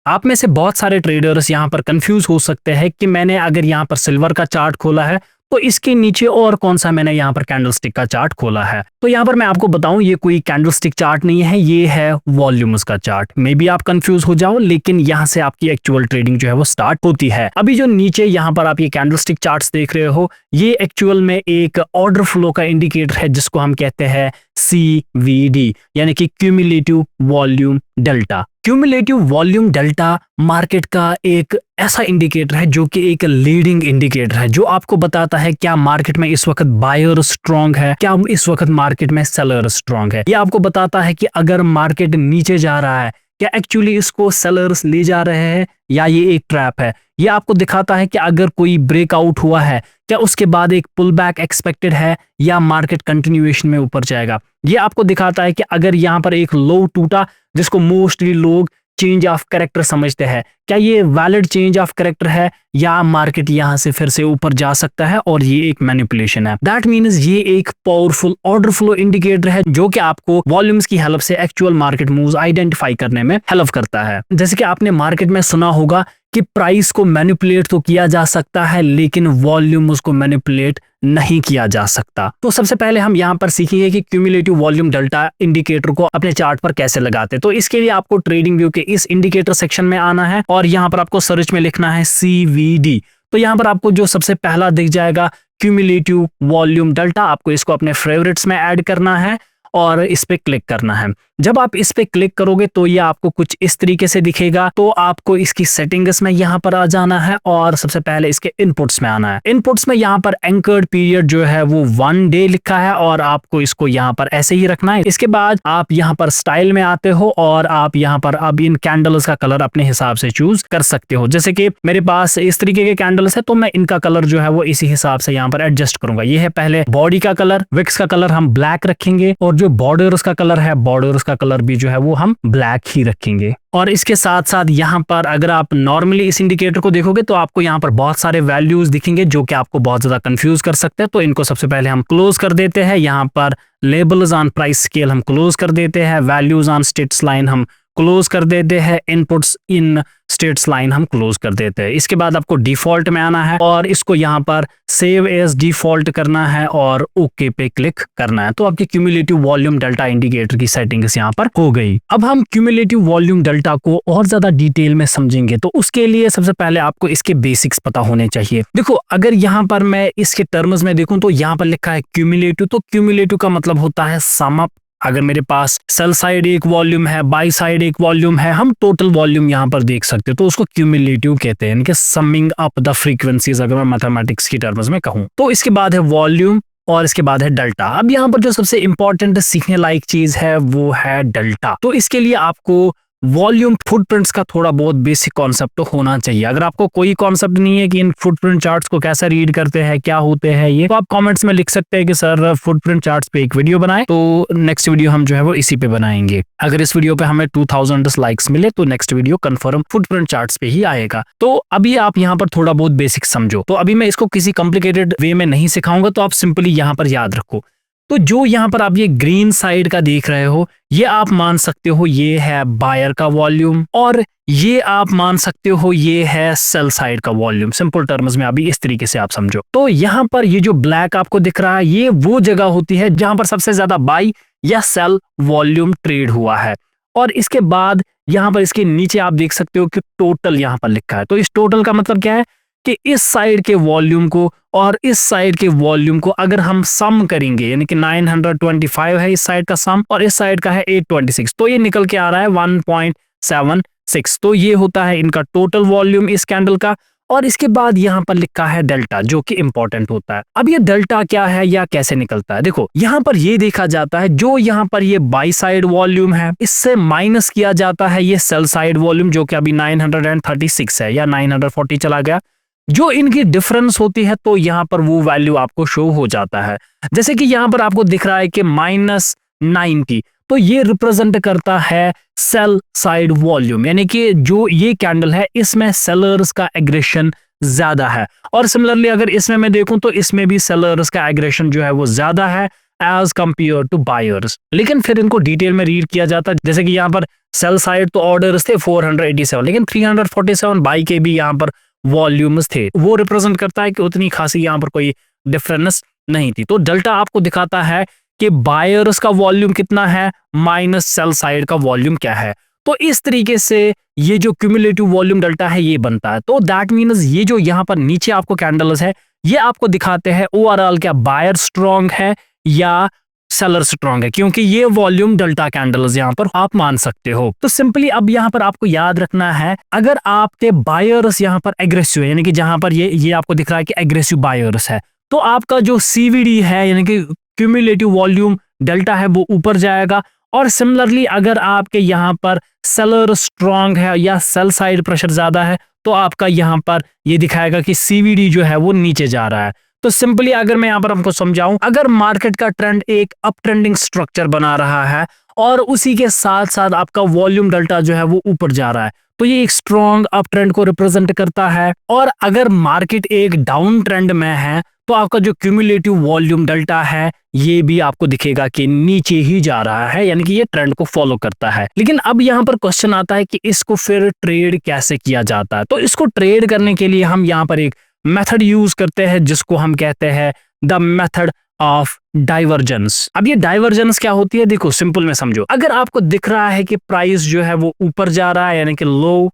आप में से बहुत सारे ट्रेडर्स यहाँ पर कंफ्यूज हो सकते हैं कि मैंने अगर यहाँ पर सिल्वर का चार्ट खोला है तो इसके नीचे और कौन सा मैंने यहाँ पर कैंडलस्टिक का चार्ट खोला है। तो यहाँ पर मैं आपको बताऊं, ये कोई कैंडलस्टिक चार्ट नहीं है, ये है वॉल्यूम्स का चार्ट। मे बी आप कंफ्यूज हो जाओ, लेकिन यहाँ से आपकी एक्चुअल ट्रेडिंग जो है वो स्टार्ट होती है। अभी जो नीचे यहाँ पर आप ये कैंडलस्टिक चार्ट्स देख रहे हो, ये एक्चुअल में एक ऑर्डर फ्लो का इंडिकेटर है जिसको हम कहते हैं CVD, यानी कि cumulative volume delta. Cumulative volume delta market का एक ऐसा इंडिकेटर है जो कि एक लीडिंग इंडिकेटर है, जो आपको बताता है क्या मार्केट में इस वक्त बायर स्ट्रांग है, क्या इस वक्त मार्केट में सेलर स्ट्रांग है। ये आपको बताता है कि अगर मार्केट नीचे जा रहा है, क्या एक्चुअली इसको सेलर्स ले जा रहे हैं या ये एक ट्रैप है। ये आपको दिखाता है कि अगर कोई ब्रेकआउट हुआ है, क्या उसके बाद एक पुल बैक एक्सपेक्टेड है या मार्केट कंटिन्यूएशन में ऊपर जाएगा। ये आपको दिखाता है कि अगर यहाँ पर एक लो टूटा, जिसको मोस्टली लोग चेंज ऑफ कैरेक्टर समझते हैं, क्या ये वैलिड चेंज ऑफ कैरेक्टर है या मार्केट यहाँ से फिर से ऊपर जा सकता है और ये एक मैनिपुलेशन है। दैट मीन्स ये एक पावरफुल ऑर्डर फ्लो इंडिकेटर है जो कि आपको वॉल्यूम्स की हेल्प से एक्चुअल मार्केट मूव्स आइडेंटिफाई करने में हेल्प करता है। जैसे कि आपने मार्केट में सुना होगा कि प्राइस को मैनिपुलेट तो किया जा सकता है, लेकिन वॉल्यूम उसको मैनिपुलेट नहीं किया जा सकता। तो सबसे पहले हम यहाँ पर सीखेंगे कि क्यूमुलेटिव वॉल्यूम डेल्टा इंडिकेटर को अपने चार्ट पर कैसे लगाते हैं। तो इसके लिए आपको ट्रेडिंग व्यू के इस इंडिकेटर सेक्शन में आना है और यहाँ पर आपको सर्च में लिखना है CVD। तो यहाँ पर आपको जो सबसे पहला दिख जाएगा क्यूमुलेटिव वॉल्यूम डेल्टा, आपको इसको अपने फेवरेट्स में ऐड करना है और इस पे क्लिक करना है। जब आप इस पे क्लिक करोगे तो ये आपको कुछ इस तरीके से दिखेगा। तो आपको इसकी सेटिंग्स में यहाँ पर आ जाना है और सबसे पहले इसके इनपुट्स में आना है। इनपुट्स में यहाँ पर एंकर्ड पीरियड जो है वो 1 डे लिखा है और आपको इसको यहाँ पर ऐसे ही रखना है। इसके बाद आप यहाँ पर स्टाइल में आते हो और आप यहाँ पर अब इन कैंडल्स का कलर अपने हिसाब से चूज कर सकते हो। जैसे कि मेरे पास इस तरीके के कैंडल्स है तो मैं इनका कलर जो है वो इसी हिसाब से यहाँ पर एडजस्ट करूंगा। ये है पहले बॉडी का कलर, विक्स का कलर हम ब्लैक रखेंगे और जो बॉर्डर्स का कलर है, बॉर्डर्स का कलर भी जो है वो हम ब्लैक ही रखेंगे। और इसके साथ साथ यहाँ पर अगर आप नॉर्मली इस इंडिकेटर को देखोगे तो आपको यहाँ पर बहुत सारे वैल्यूज दिखेंगे जो कि आपको बहुत ज्यादा कंफ्यूज कर सकते हैं। तो इनको सबसे पहले हम क्लोज कर देते हैं। यहाँ पर लेबल्स ऑन प्राइस स्केल हम क्लोज कर देते हैं, वैल्यूज ऑन स्टेट्स लाइन हम क्लोज कर देते हैं, इनपुट्स इन स्टेट्स लाइन हम क्लोज कर देते हैं। इसके बाद आपको डिफॉल्ट में आना है और इसको यहाँ पर सेव एज डिफॉल्ट करना है और ओके पे क्लिक करना है। तो आपकी क्यूमुलेटिव वॉल्यूम डेल्टा इंडिकेटर की सेटिंग्स यहाँ पर हो गई। अब हम क्यूमुलेटिव वॉल्यूम डेल्टा को और ज्यादा डिटेल में समझेंगे तो उसके लिए सबसे पहले आपको इसके बेसिक्स पता होने चाहिए। देखो, अगर यहाँ पर मैं इसके टर्म्स में देखूं तो यहाँ पर लिखा है क्यूमुलेटिव, तो क्यूमुलेटिव का मतलब होता है सम अप। अगर मेरे पास सेल साइड एक वॉल्यूम है, बाई साइड एक वॉल्यूम है, हम टोटल वॉल्यूम यहाँ पर देख सकते हो, तो उसको क्यूमुलेटिव कहते हैं, यानी कि समिंग अप द फ्रीक्वेंसीज। अगर मैं मैथमेटिक्स की टर्म्स में कहूँ तो इसके बाद है वॉल्यूम और इसके बाद है डेल्टा। अब यहाँ पर जो सबसे इंपॉर्टेंट सीखने लायक चीज है वो है डेल्टा। तो इसके लिए आपको वॉल्यूम फुटप्रिंट्स का थोड़ा बहुत बेसिक कॉन्सेप्ट तो होना चाहिए। अगर आपको कोई कॉन्सेप्ट नहीं है कि इन फुटप्रिंट चार्ट्स को कैसे रीड करते हैं, क्या होते हैं ये, तो आप कमेंट्स में लिख सकते हैं कि सर फुटप्रिंट चार्ट्स पे एक वीडियो बनाएं। तो नेक्स्ट वीडियो हम जो है वो इसी पे बनाएंगे। अगर इस वीडियो पे हमें 2000 लाइक्स मिले तो next video confirm footprint charts पे ही आएगा। तो अभी आप यहाँ पर थोड़ा बहुत बेसिक समझो। तो अभी मैं इसको किसी कॉम्प्लिकेटेड वे में नहीं सिखाऊंगा, तो आप सिंपली यहाँ पर याद रखो। तो जो यहाँ पर आप ये ग्रीन साइड का देख रहे हो, ये आप मान सकते हो ये है बायर का वॉल्यूम और ये आप मान सकते हो ये है सेल साइड का वॉल्यूम। सिंपल टर्म्स में अभी इस तरीके से आप समझो। तो यहाँ पर ये जो ब्लैक आपको दिख रहा है, ये वो जगह होती है जहां पर सबसे ज्यादा बाई या सेल वॉल्यूम ट्रेड हुआ है। और इसके बाद यहाँ पर इसके नीचे आप देख सकते हो कि टोटल यहाँ पर लिखा है। तो इस टोटल का मतलब क्या है कि इस साइड के वॉल्यूम को और इस साइड के वॉल्यूम को अगर हम सम करेंगे, यानी कि 925 है इस साइड का सम और इस साइड का है 826, तो ये निकल के आ रहा है 1.76। तो ये होता है इनका टोटल वॉल्यूम इस कैंडल का। और इसके बाद यहाँ पर लिखा है डेल्टा, जो कि इंपॉर्टेंट होता है। अब ये डेल्टा क्या है या कैसे निकलता है, देखो यहाँ पर ये देखा जाता है जो यहाँ पर ये बाई साइड वॉल्यूम है, इससे माइनस किया जाता है ये सेल साइड वॉल्यूम जो कि अभी 936 है या 940 चला गया। जो इनकी डिफरेंस होती है तो यहाँ पर वो वैल्यू आपको शो हो जाता है। जैसे कि यहाँ पर आपको दिख रहा है कि -90, तो ये रिप्रेजेंट करता है सेल साइड वॉल्यूम, यानी कि जो ये कैंडल है इसमें सेलर्स का एग्रेशन ज्यादा है। और सिमिलरली अगर इसमें मैं देखूं तो इसमें भी सेलर्स का एग्रेशन जो है वो ज्यादा है। As compare to buyers. लेकिन फिर इनको डिटेल में रीड किया जाता है, जैसे कि यहाँ पर सेल साइड तो ऑर्डर्स थे 487, लेकिन 347 बाई के भी यहाँ पर वॉल्यूम्स थे। वो रिप्रेजेंट करता है कि उतनी खासी यहाँ पर कोई डिफरेंस नहीं थी। तो डेल्टा आपको दिखाता है कि बायर्स का वॉल्यूम कितना है माइनस सेल साइड का वॉल्यूम क्या है। तो इस तरीके से ये जो क्यूमुलेटिव वॉल्यूम डेल्टा है ये बनता है। तो दैट मीन्स ये जो यहाँ पर नीचे आपको कैंडल्स है ये आपको दिखाते हैं ओवरऑल क्या बायर स्ट्रॉन्ग है या सेलर स्ट्रॉन्ग है, क्योंकि ये वॉल्यूम डेल्टा कैंडल्स यहाँ पर आप मान सकते हो। तो सिंपली अब यहाँ पर आपको याद रखना है, अगर आपके बायर्स यहाँ पर एग्रेसिव है, यानी कि जहां पर ये आपको दिख रहा है कि एग्रेसिव बायर्स है, तो आपका जो सीवीडी है यानी कि क्यूमुलेटिव वॉल्यूम डेल्टा है वो ऊपर जाएगा। और सिमिलरली अगर आपके यहाँ पर सेलर स्ट्रॉन्ग है या सेल साइड प्रेशर ज्यादा है तो आपका यहाँ पर ये दिखाएगा कि सीवीडी जो है वो नीचे जा रहा है। तो सिंपली अगर मैं यहाँ पर हमको समझाऊं, अगर मार्केट का ट्रेंड एक अप ट्रेंडिंग स्ट्रक्चर बना रहा है और उसी के साथ साथ आपका वॉल्यूम डेल्टा जो है वो ऊपर जा रहा है, तो ये एक स्ट्रॉन्ग अप ट्रेंड को रिप्रेजेंट करता है। और अगर मार्केट एक डाउन ट्रेंड में है तो आपका जो क्यूमुलेटिव वॉल्यूम डेल्टा है ये भी आपको दिखेगा कि नीचे ही जा रहा है, यानी कि ये ट्रेंड को फॉलो करता है। लेकिन अब यहाँ पर क्वेश्चन आता है कि इसको फिर ट्रेड कैसे किया जाता है। तो इसको ट्रेड करने के लिए हम यहाँ पर एक मेथड यूज करते हैं जिसको हम कहते हैं द मेथड ऑफ डाइवर्जेंस। अब ये डाइवर्जेंस क्या होती है, देखो सिंपल में समझो। अगर आपको दिख रहा है कि प्राइस जो है वो ऊपर जा रहा है यानी कि लो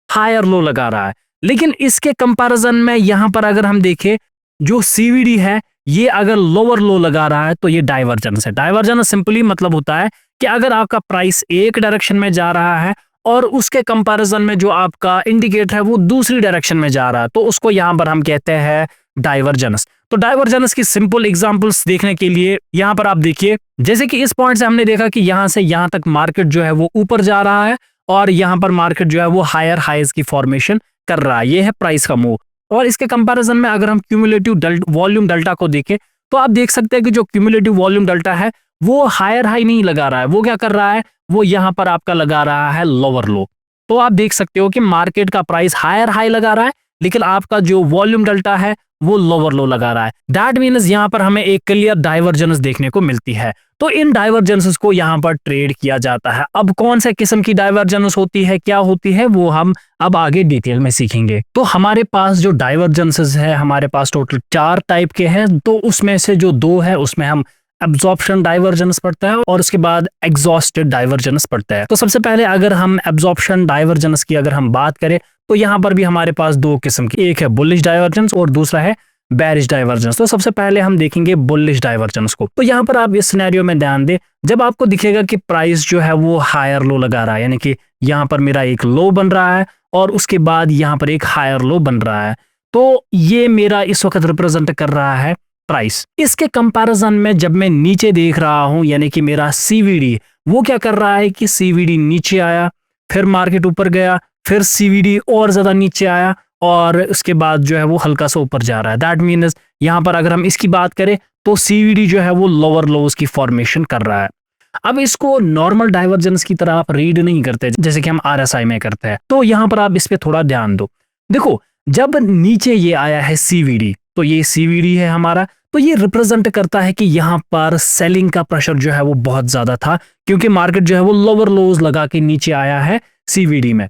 हायर लो लगा रहा है, लेकिन इसके कंपैरिजन में यहाँ पर अगर हम देखें जो सीवीडी है ये अगर लोअर लो लगा रहा है तो ये डाइवर्जेंस है। डाइवर्जेंस सिंपली मतलब होता है कि अगर आपका प्राइस एक डायरेक्शन में जा रहा है और उसके कंपैरिजन में जो आपका इंडिकेटर है वो दूसरी डायरेक्शन में जा रहा है तो उसको यहाँ पर हम कहते हैं डाइवर्जेंस। तो डाइवर्जेंस की सिंपल एग्जांपल्स देखने के लिए यहाँ पर आप देखिए, जैसे कि इस पॉइंट से हमने देखा कि यहाँ से यहाँ तक मार्केट जो है वो ऊपर जा रहा है और यहाँ पर मार्केट जो है वो हायर हाइज की फॉर्मेशन कर रहा है, ये है प्राइस का मूव। और इसके कंपैरिजन में अगर हम क्यूमुलेटिव वॉल्यूम डेल्टा को देखें तो आप देख सकते हैं कि जो क्यूमुलेटिव वॉल्यूम डेल्टा है वो हायर हाई नहीं लगा रहा है, वो क्या कर रहा है, वो यहाँ पर आपका लगा रहा है लोअर लो। तो आप देख सकते हो कि मार्केट का प्राइस हायर हाई लगा रहा है लेकिन आपका जो वॉल्यूम डेल्टा है वो लोअर लो लगा रहा है। दैट मीन्स यहाँ पर हमें एक क्लियर डाइवर्जेंस देखने को मिलती है। तो इन डाइवर्जेंसेस को यहाँ पर ट्रेड किया जाता है। अब कौन से किस्म की डाइवर्जेंस होती है, क्या होती है, वो हम अब आगे डिटेल में सीखेंगे। तो हमारे पास जो डाइवर्जेंसेस है हमारे पास टोटल 4 टाइप के हैं। तो उसमें से जो 2 है उसमें हम एब्जॉर्प्शन डाइवर्जेंस पढ़ता है और उसके बाद एग्जॉस्टेड डाइवर्जेंस पढ़ता है। तो सबसे पहले अगर हम एब्जॉर्प्शन डाइवर्जेंस की अगर हम बात करें तो यहाँ पर भी हमारे पास 2 किस्म की, एक है बुलिश डाइवर्जेंस और दूसरा है बेरिश डाइवर्जेंस। तो सबसे पहले हम देखेंगे बुलिश डाइवर्जेंस को। तो यहाँ पर आप इस सिनेरियो में ध्यान दें, जब आपको दिखेगा कि प्राइस जो है वो हायर लो लगा रहा है, यानी कि यहाँ पर मेरा एक लो बन रहा है और उसके बाद यहाँ पर एक हायर लो बन रहा है, तो ये मेरा इस वक्त रिप्रेजेंट कर रहा है प्राइस। इसके कंपैरिजन में जब मैं नीचे देख रहा हूं यानी कि मेरा सीवीडी वो क्या कर रहा है कि सीवीडी नीचे आया, फिर मार्केट ऊपर गया, फिर सीवीडी और ज्यादा नीचे आया और उसके बाद जो है वो हल्का सा ऊपर जा रहा है। दैट मीन्स यहाँ पर अगर हम इसकी बात करें तो सीवीडी जो है वो लोअर लोज की फॉर्मेशन कर रहा है। अब इसको नॉर्मल डाइवर्जेंस की तरह आप रीड नहीं करते जैसे कि हम आरएसआई में करते हैं। तो यहाँ पर आप इस पे थोड़ा ध्यान दो। देखो जब नीचे ये आया है सीवीडी, तो ये सीवीडी है हमारा, तो ये रिप्रेजेंट करता है कि यहाँ पर सेलिंग का प्रेशर जो है वो बहुत ज्यादा था क्योंकि मार्केट जो है वो लोअर लोज लगा के नीचे आया है सीवीडी में।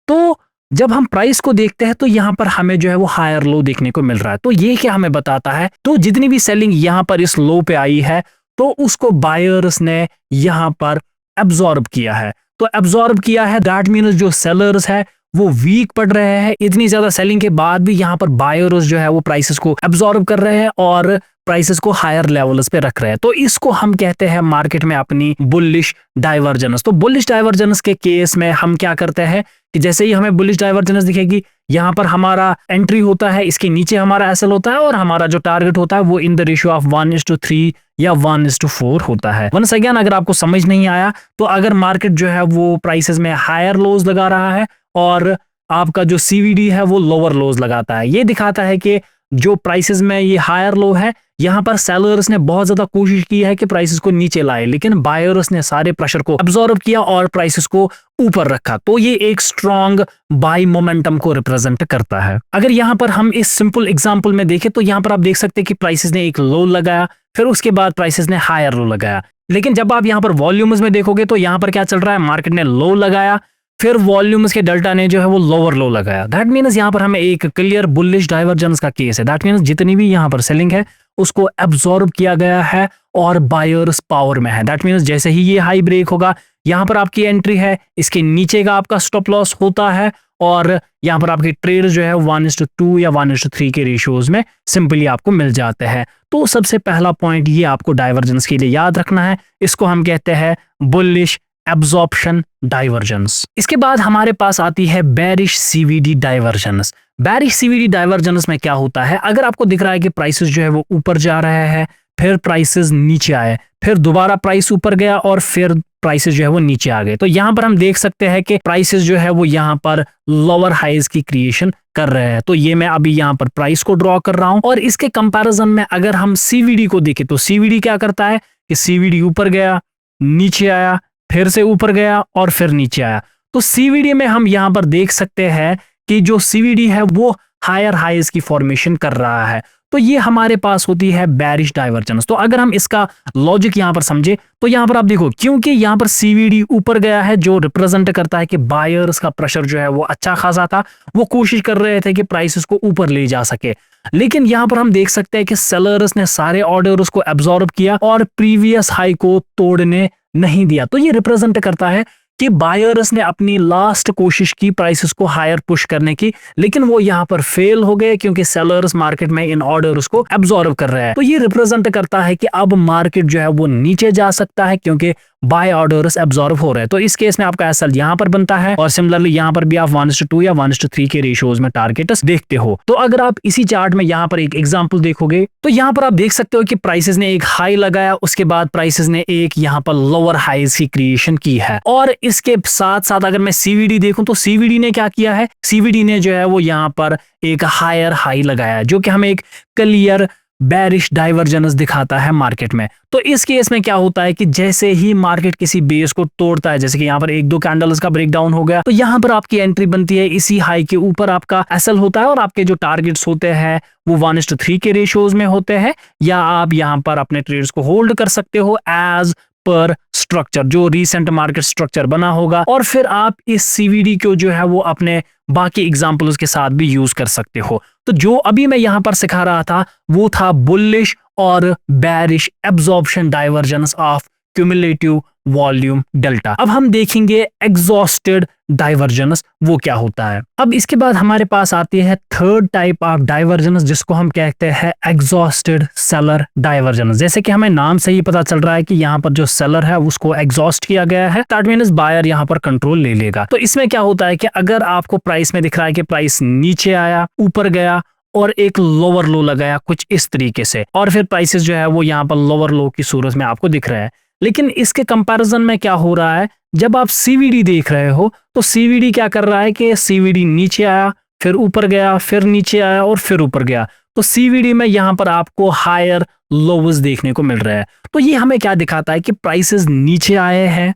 तो जब हम प्राइस को देखते हैं तो यहाँ पर हमें जो है वो हायर लो देखने को मिल रहा है। तो ये क्या हमें बताता है, तो जितनी भी सेलिंग यहाँ पर इस लो पे आई है तो उसको बायर्स ने यहाँ पर एब्जॉर्ब किया है। तो एब्जॉर्ब किया है दैट मीन्स जो सेलर्स है वो वीक पड़ रहे हैं। इतनी ज्यादा सेलिंग के बाद भी यहाँ पर बायर्स जो है वो प्राइसेस को एब्जॉर्ब कर रहे हैं और प्राइसेस को हायर लेवल्स पे रख रहे हैं। तो इसको हम कहते हैं मार्केट में अपनी बुलिश डाइवर्जेंस। तो बुलिश डाइवर्जेंस के केस में हम क्या करते हैं कि जैसे ही हमें बुलिश डाइवर्जेंस दिखेगी यहाँ पर हमारा एंट्री होता है, इसके नीचे हमारा एसएल होता है और हमारा जो टारगेट होता है वो इन द रेशियो ऑफ 1:3 या 1:4 होता है। वंस अगेन अगर आपको समझ नहीं आया तो अगर मार्केट जो है वो प्राइसेस में हायर लोज लगा रहा है और आपका जो सीवीडी है वो लोअर लोज लगाता है, ये दिखाता है कि जो प्राइसेस में ये हायर लो है यहाँ पर सेलर्स ने बहुत ज्यादा कोशिश की है कि प्राइसेस को नीचे लाए, लेकिन बायर्स ने सारे प्रेशर को अब्सॉर्ब किया और प्राइसेस को ऊपर रखा। तो ये एक स्ट्रॉन्ग बाय मोमेंटम को रिप्रेजेंट करता है। अगर यहाँ पर हम इस सिंपल एग्जांपल में देखें तो यहाँ पर आप देख सकते हैं कि प्राइसेस ने एक लो लगाया, फिर उसके बाद प्राइसेस ने हायर लो लगाया। लेकिन जब आप यहाँ पर वॉल्यूम्स में देखोगे तो यहाँ पर क्या चल रहा है, मार्केट ने लो लगाया, फिर वॉल्यूम्स के डेल्टा ने जो है वो लोअर लो लगाया। दैट मीन्स यहाँ पर हमें एक क्लियर बुलिश डाइवर्जेंस का केस है। दैट मीन्स जितनी भी यहाँ पर सेलिंग है उसको एब्जॉर्ब किया गया है और बायर्स पावर में है। दैट मीन्स जैसे ही ये हाई ब्रेक होगा, यहाँ पर आपकी एंट्री है, इसके नीचे का आपका स्टॉप लॉस होता है और यहाँ पर आपकी ट्रेड जो है 1:2 या 1:3 के रेशियोज में सिंपली आपको मिल जाते हैं। तो सबसे पहला पॉइंट ये आपको डाइवर्जेंस के लिए याद रखना है, इसको हम कहते हैं बुलिश एब्जॉर्प्शन डाइवर्जेंस। इसके बाद हमारे पास आती है bearish CVD divergence. Bearish CVD divergence में क्या होता है, अगर आपको दिख रहा है कि प्राइसेस जो है वो ऊपर जा रहे हैं, फिर प्राइसेस नीचे आए, फिर दोबारा प्राइस ऊपर गया और फिर प्राइसेस जो है वो नीचे आ गए, तो यहाँ पर हम देख सकते हैं कि प्राइसेस जो है वो यहाँ पर लोअर हाइज की क्रिएशन कर रहे हैं। तो ये मैं अभी यहाँ पर प्राइस को ड्रॉ कर रहा हूँ और इसके कंपैरिजन में अगर हम सीवीडी को देखें तो सीवीडी क्या करता है कि सीवीडी ऊपर गया, नीचे आया, फिर से ऊपर गया और फिर नीचे आया। तो सीवीडी में हम यहाँ पर देख सकते हैं कि जो सीवीडी है वो हायर हाइज की फॉर्मेशन कर रहा है। तो ये हमारे पास होती है बेरिश डाइवर्जेंस। तो अगर हम इसका लॉजिक यहाँ पर समझे तो यहाँ पर आप देखो, क्योंकि यहाँ पर सीवीडी ऊपर गया है जो रिप्रेजेंट करता है कि बायर्स का प्रेशर जो है वो अच्छा खासा था, वो कोशिश कर रहे थे कि प्राइसेस को ऊपर ले जा सके। लेकिन यहाँ पर हम देख सकते हैं कि सेलर्स ने सारे ऑर्डर्स को एब्जॉर्ब किया और प्रीवियस हाई को तोड़ने नहीं दिया। तो ये रिप्रेजेंट करता है कि बायर्स ने अपनी लास्ट कोशिश की प्राइसेस को हायर पुश करने की, लेकिन वो यहाँ पर फेल हो गए क्योंकि सेलर्स मार्केट में इन ऑर्डर्स को एब्जॉर्ब कर रहे हैं। तो ये रिप्रेजेंट करता है कि अब मार्केट जो है वो नीचे जा सकता है क्योंकि बाय ऑर्डर्स एब्जॉर्ब हो रहे हैं। तो इस केस में आपका एसएल यहाँ पर बनता है और सिमिलरली यहाँ पर भी आप 1:2 या 1:3 के रेशियोज में टारगेट्स देखते हो। तो अगर आप इसी चार्ट में यहाँ पर एक एग्जांपल देखोगे तो यहाँ पर आप देख सकते हो कि प्राइसेस ने एक हाई लगाया, उसके बाद प्राइसेस ने एक यहाँ पर लोअर हाइज की क्रिएशन की है। और इसके साथ साथ अगर मैं सीवीडी देखूं तो सीवीडी ने क्या किया है, सीवीडी ने जो है वो यहाँ पर एक हायर हाई लगाया जो कि हमें एक क्लियर बेरिश डाइवर्जेंस दिखाता है मार्केट में। तो इस केस में क्या होता है कि जैसे ही मार्केट किसी बेस को तोड़ता है, जैसे कि यहाँ पर 1-2 कैंडल्स का ब्रेकडाउन हो गया, तो यहाँ पर आपकी एंट्री बनती है, इसी हाई के ऊपर आपका एसएल होता है और आपके जो टारगेट्स होते हैं वो 1:3 के रेशियोज में होते हैं, या आप यहाँ पर अपने ट्रेड्स को होल्ड कर सकते हो एज पर स्ट्रक्चर, जो रिसेंट मार्केट स्ट्रक्चर बना होगा। और फिर आप इस सीवीडी को जो है वो अपने बाकी एग्जांपल्स के साथ भी यूज कर सकते हो। तो जो अभी मैं यहां पर सिखा रहा था वो था बुलिश और bearish absorption divergence of cumulative volume delta. अब हम देखेंगे एग्जॉस्टेड डाइवर्जेंस वो क्या होता है। अब इसके बाद हमारे पास आती है थर्ड टाइप ऑफ डाइवर्जेंस जिसको हम कहते हैं एग्जॉस्टेड सेलर डाइवर्जेंस। जैसे कि हमें नाम से ही पता चल रहा है कि यहाँ पर जो सेलर है उसको एग्जॉस्ट किया गया है, दैट मींस बायर यहाँ पर कंट्रोल ले लेगा। तो इसमें क्या होता है कि अगर आपको प्राइस में दिख रहा है कि प्राइस नीचे आया, ऊपर गया और एक लोअर लो लगाया कुछ इस तरीके से, और फिर प्राइसेस जो है वो यहाँ पर लोअर लो की सूरत में आपको दिख रहा है। लेकिन इसके कंपैरिजन में क्या हो रहा है, जब आप सीवीडी देख रहे हो तो सीवीडी क्या कर रहा है कि सीवीडी नीचे आया, फिर ऊपर गया, फिर नीचे आया और फिर ऊपर गया। तो सीवीडी में यहाँ पर आपको हायर लोव्स देखने को मिल रहा है। तो ये हमें क्या दिखाता है कि प्राइसेस नीचे आए हैं,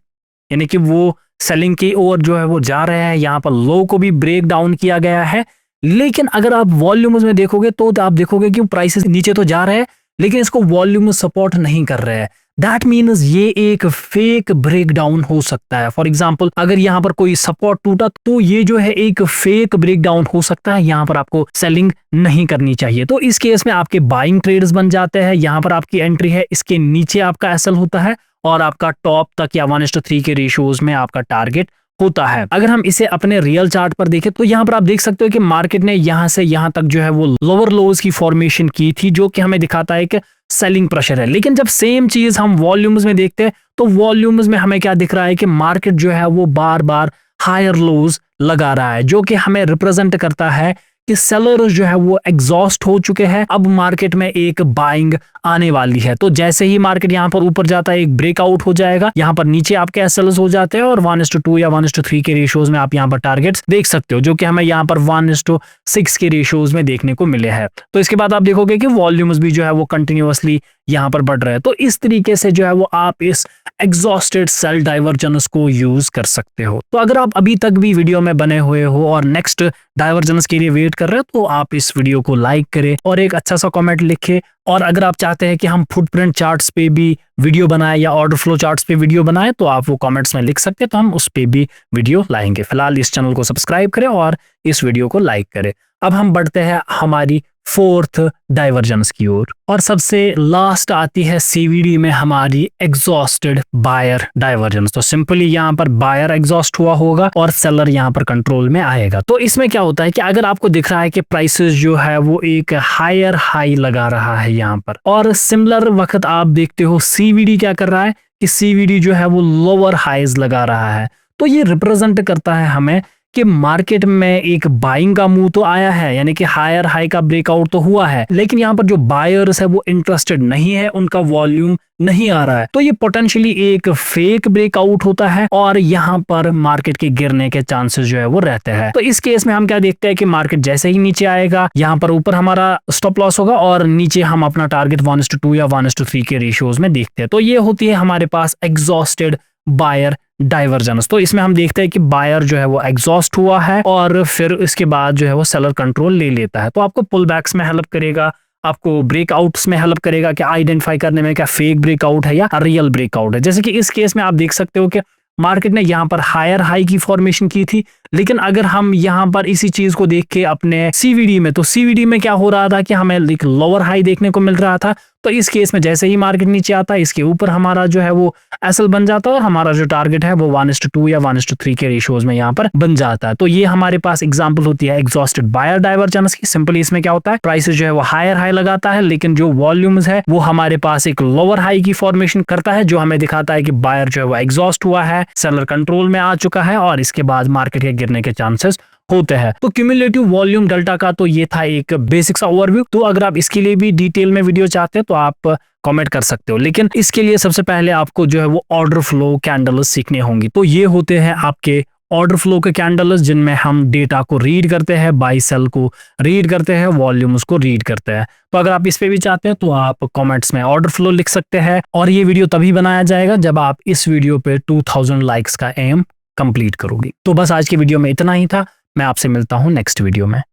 यानी कि वो सेलिंग की ओर जो है वो जा रहे हैं, यहाँ पर लो को भी ब्रेक डाउन किया गया है। लेकिन अगर आप वॉल्यूम्स में देखोगे तो आप देखोगे कि प्राइसेस नीचे तो जा रहे हैं लेकिन इसको वॉल्यूम सपोर्ट नहीं कर रहे हैं। दैट मीन्स ये एक फेक ब्रेकडाउन हो सकता है। फॉर एग्जाम्पल अगर यहाँ पर कोई सपोर्ट टूटा तो ये जो है एक फेक ब्रेकडाउन हो सकता है, यहाँ पर आपको सेलिंग नहीं करनी चाहिए। तो इस केस में आपके बाइंग ट्रेड्स बन जाते हैं। यहाँ पर आपकी एंट्री है, इसके नीचे आपका एसएल होता है और आपका टॉप तक या 1:3 के रेशियोज में आपका टारगेट होता है। अगर हम इसे अपने रियल चार्ट पर देखें तो यहाँ पर आप देख सकते हो कि मार्केट ने यहाँ से यहाँ तक जो है वो लोअर लोज की फॉर्मेशन की थी, जो कि हमें दिखाता है कि सेलिंग प्रेशर है। लेकिन जब सेम चीज हम वॉल्यूम्स में देखते हैं तो वॉल्यूम्स में हमें क्या दिख रहा है कि मार्केट जो है वो बार बार हायर लोज लगा रहा है, जो कि हमें रिप्रेजेंट करता है कि सेलर्स जो है वो एग्जॉस्ट हो चुके हैं। अब मार्केट में एक बाइंग आने वाली है। तो जैसे ही मार्केट यहाँ पर ऊपर जाता है एक ब्रेकआउट हो जाएगा, यहाँ पर नीचे आपके एसएल्स हो जाते हैं और 1:2 या 1:3 के रेशियोज में आप यहाँ पर टारगेट्स देख सकते हो, जो कि हमें यहाँ पर 1:6 के रेशियोज में देखने को मिले हैं। तो इसके बाद आप देखोगे कि वॉल्यूम्स भी जो है वो कंटिन्यूअसली यहाँ पर बढ़ रहा है। तो इस तरीके से जो है वो आप इस एग्जॉस्टेड सेल डाइवर्जेंस को यूज कर सकते हो। तो अगर आप अभी तक भी वीडियो में बने हुए हो और नेक्स्ट डाइवर्जेंस के लिए वेट कर रहे हो तो आप इस वीडियो को लाइक करें और एक अच्छा सा कमेंट लिखें। और अगर आप चाहते हैं कि हम फुटप्रिंट चार्ट्स पे भी वीडियो बनाएं या ऑर्डर फ्लो चार्ट्स पे वीडियो बनाएं तो आप वो कमेंट्स में लिख सकते हैं, तो हम उस पे भी वीडियो लाएंगे। फिलहाल इस चैनल को सब्सक्राइब करें और इस वीडियो को लाइक करें। अब हम बढ़ते हैं हमारी फोर्थ डाइवर्जेंस की ओर और सबसे लास्ट आती है सीवीडी में हमारी एग्जॉस्टेड बायर डाइवर्जेंस। तो सिंपली यहाँ पर बायर एग्जॉस्ट हुआ होगा और सेलर यहाँ पर कंट्रोल में आएगा। तो इसमें क्या होता है कि अगर आपको दिख रहा है कि प्राइसेस जो है वो एक हायर हाई लगा रहा है यहाँ पर, और सिमिलर वक्त आप देखते हो सीवीडी क्या कर रहा है कि सीवीडी जो है वो लोअर हाईज लगा रहा है। तो ये रिप्रेजेंट करता है हमें कि मार्केट में एक बाइंग का मूव तो आया है, यानी कि हायर हाई का ब्रेकआउट तो हुआ है, लेकिन यहाँ पर जो बायर्स है वो इंटरेस्टेड नहीं है, उनका वॉल्यूम नहीं आ रहा है। तो ये पोटेंशियली एक फेक ब्रेकआउट होता है और यहाँ पर मार्केट के गिरने के चांसेस जो है वो रहते हैं। तो इस केस में हम क्या देखते हैं कि मार्केट जैसे ही नीचे आएगा यहाँ पर ऊपर हमारा स्टॉप लॉस होगा और नीचे हम अपना टारगेट 1:2 या 1:3 के रेशियोज में देखते हैं। तो ये होती है हमारे पास एग्जॉस्टेड बायर डाइवर्जेंस। तो इसमें हम देखते हैं कि बायर जो है वो एग्जॉस्ट हुआ है और फिर इसके बाद जो है वो सेलर कंट्रोल ले लेता है। तो आपको पुल बैक्स में हेल्प करेगा, आपको ब्रेकआउट्स में हेल्प करेगा कि आइडेंटिफाई करने में क्या फेक ब्रेकआउट है या रियल ब्रेकआउट है। जैसे कि इस केस में आप देख सकते हो कि मार्केट ने यहाँ पर हायर हाई की फॉर्मेशन की थी, लेकिन अगर हम यहाँ पर इसी चीज को देख के अपने सीवीडी में, तो सीवीडी में क्या हो रहा था कि हमें एक लोअर हाई देखने को मिल रहा था। तो इस केस में जैसे ही मार्केट नीचे आता है इसके ऊपर हमारा जो है वो एसएल बन जाता है और हमारा जो टारगेट है वो 1:2 या 1:3 के रेशियोज में यहाँ पर बन जाता है। तो ये हमारे पास एग्जांपल होती है एग्जॉस्टेड बायर डाइवर्जेंस की। सिंपली इसमें क्या होता है, प्राइस जो है वो हायर हाई लगाता है, लेकिन जो वॉल्यूम्स है वो हमारे पास एक लोअर हाई की फॉर्मेशन करता है, जो हमें दिखाता है कि बायर जो है वो एग्जॉस्ट हुआ है, सेलर कंट्रोल में आ चुका है और इसके बाद मार्केट के गिरने के चांसेस होते हैं। तो क्यूमुलेटिव वॉल्यूम डेल्टा का तो ये था एक बेसिक सा ओवरव्यू। तो अगर आप इसके लिए भी डिटेल में वीडियो चाहते हैं तो आप कमेंट कर सकते हो, लेकिन इसके लिए सबसे पहले आपको जो है वो ऑर्डर फ्लो कैंडल्स सीखने होंगी। तो ये होते हैं आपके ऑर्डर फ्लो के कैंडल्स, जिनमें हम डेटा को रीड करते हैं, बाई सेल को रीड करते हैं, वॉल्यूम्स को रीड करते हैं। तो अगर आप इस पे भी चाहते हैं तो आप कमेंट्स में ऑर्डर फ्लो लिख सकते हैं और ये वीडियो तभी बनाया जाएगा जब आप इस वीडियो पे 2000 लाइक्स का एम कंप्लीट करोगी। तो बस आज की वीडियो में इतना ही था। मैं आपसे मिलता हूं नेक्स्ट वीडियो में।